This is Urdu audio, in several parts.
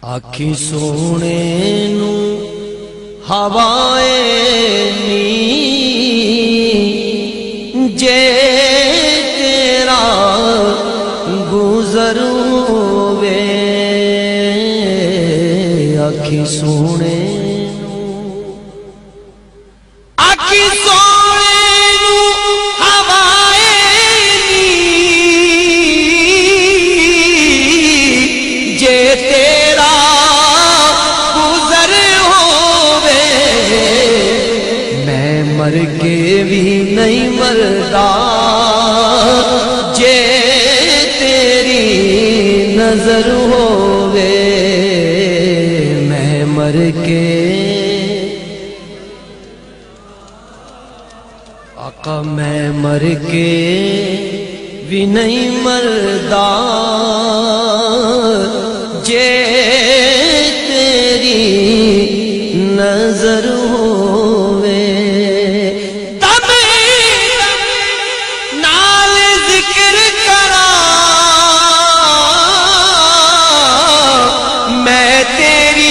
آکھی سونے نو ہوائے نی جے تیرا گزر ہوئے آکھی سونے نو آکھی سونے نو ہوائے نی جے تیرا گزر ہوئے میں مر کے بھی نہیں مردا جے تیری نظر ہوئے میں مر کے آقا میں مر کے بھی نہیں مردا جے تیری نظر ہوئے تب نال ذکر کرا میں تیری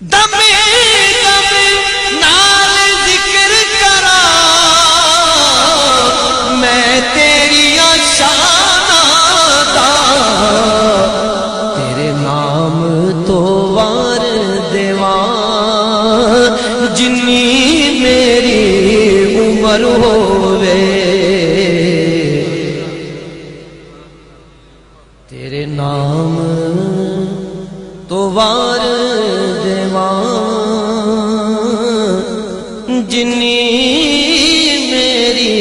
دم نال ذکر کرا میں تیری شان دا تیرے نام تو وار دیوان جنی میری عمر ہووے تیرے نام تو وار جنی میری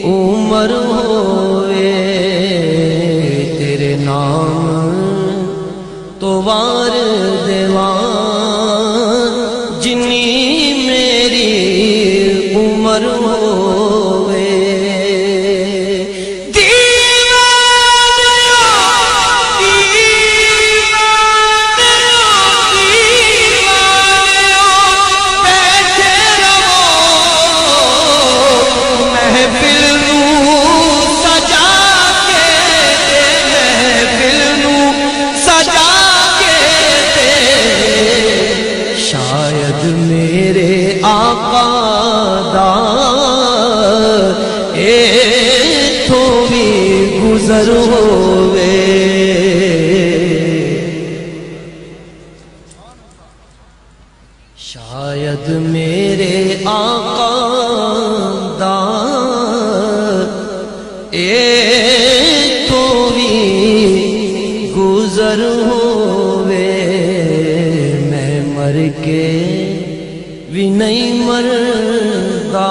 عمر ہوئے تیرے نام تو وار دیوان جنی میری عمر ہوئے شاید میرے آقا دا تو بھی گزر ہوئے شاید میرے آقا دا تو بھی گزر ہوئے میں مر کے بھی نہیں مردا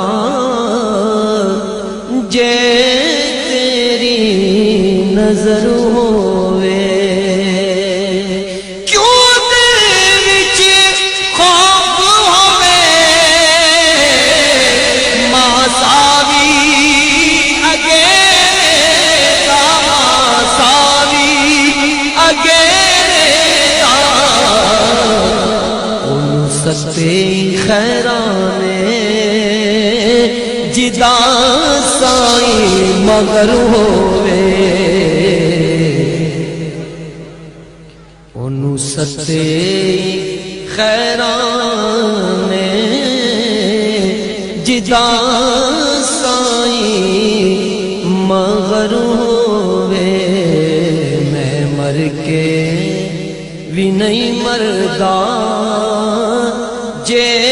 جے تیری نظر ہوئے کیوں دل وچ خوف ہوئے ماساوی اگے ماساوی اگے سستے خیرانے جدا سائی مگر ہوئے انہوں سستے خیرانے جدا سائی مگر ہوئے میں مر کے بھی نہیں مردا جے